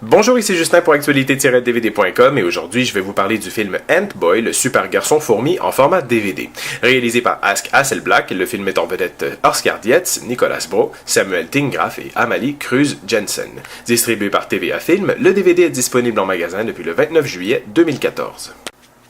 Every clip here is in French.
Bonjour, ici Justin pour actualité-dvd.com et aujourd'hui je vais vous parler du film Ant-Boy, le super garçon fourmi en format DVD. Réalisé par Ask Hasselbalch, le film met en vedette Oscar Dietz, Nicolas Brault, Samuel Tingraf et Amalie Cruz Jensen. Distribué par TVA Film, le DVD est disponible en magasin depuis le 29 juillet 2014.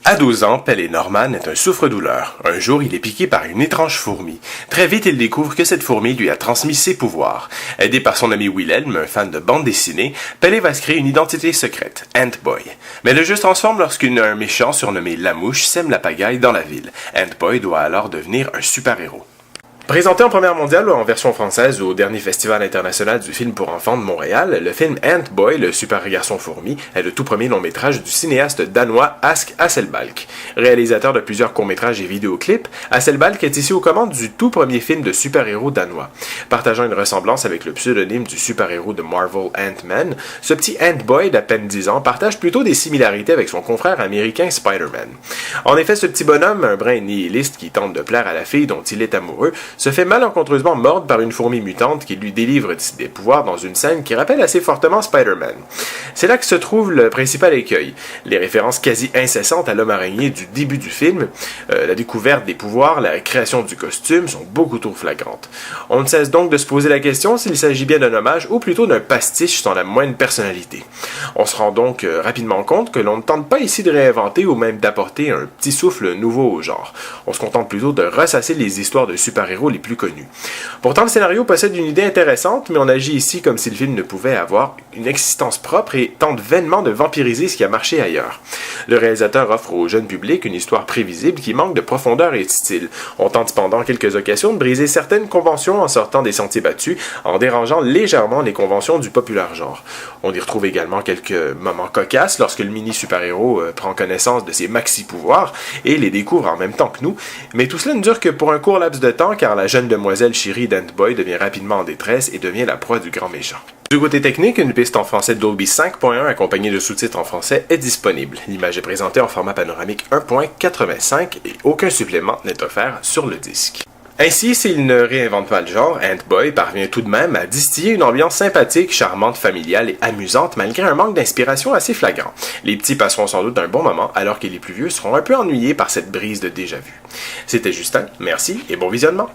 À 12 ans, Pelle Norman est un souffre-douleur. Un jour, il est piqué par une étrange fourmi. Très vite, il découvre que cette fourmi lui a transmis ses pouvoirs. Aidé par son ami Wilhelm, un fan de bande dessinée, Pelle va se créer une identité secrète, Ant-Boy. Mais le jeu se transforme lorsqu'un méchant surnommé Lamouche sème la pagaille dans la ville. Ant-Boy doit alors devenir un super-héros. Présenté en première mondiale en version française au dernier festival international du film pour enfants de Montréal, le film Ant-Boy, le super garçon fourmi, est le tout premier long-métrage du cinéaste danois Ask Hasselbalch. Réalisateur de plusieurs courts-métrages et vidéoclips, Hasselbalch est ici aux commandes du tout premier film de super-héros danois. Partageant une ressemblance avec le pseudonyme du super-héros de Marvel Ant-Man, ce petit Ant-Boy d'à peine 10 ans partage plutôt des similarités avec son confrère américain Spider-Man. En effet, ce petit bonhomme, un brin nihiliste qui tente de plaire à la fille dont il est amoureux, se fait malencontreusement mordre par une fourmi mutante qui lui délivre des pouvoirs dans une scène qui rappelle assez fortement Spider-Man. C'est là que se trouve le principal écueil. Les références quasi incessantes à l'homme araignée du début du film, la découverte des pouvoirs, la création du costume sont beaucoup trop flagrantes. On ne cesse donc de se poser la question s'il s'agit bien d'un hommage ou plutôt d'un pastiche sans la moindre personnalité. On se rend donc rapidement compte que l'on ne tente pas ici de réinventer ou même d'apporter un petit souffle nouveau au genre. On se contente plutôt de ressasser les histoires de super-héros les plus connus. Pourtant, le scénario possède une idée intéressante, mais on agit ici comme si le film ne pouvait avoir une existence propre et tente vainement de vampiriser ce qui a marché ailleurs. Le réalisateur offre au jeune public une histoire prévisible qui manque de profondeur et de style. On tente cependant quelques occasions de briser certaines conventions en sortant des sentiers battus, en dérangeant légèrement les conventions du populaire genre. On y retrouve également quelques moments cocasses lorsque le mini super-héros prend connaissance de ses maxi-pouvoirs et les découvre en même temps que nous, mais tout cela ne dure que pour un court laps de temps car la jeune demoiselle chérie d'Ant-Boy devient rapidement en détresse et devient la proie du grand méchant. Du côté technique, une piste en français Dolby 5.1 accompagnée de sous-titres en français est disponible. L'image est présentée en format panoramique 1.85 et aucun supplément n'est offert sur le disque. Ainsi, s'il ne réinvente pas le genre, Ant-Boy parvient tout de même à distiller une ambiance sympathique, charmante, familiale et amusante malgré un manque d'inspiration assez flagrant. Les petits passeront sans doute un bon moment alors que les plus vieux seront un peu ennuyés par cette brise de déjà-vu. C'était Justin, merci et bon visionnement!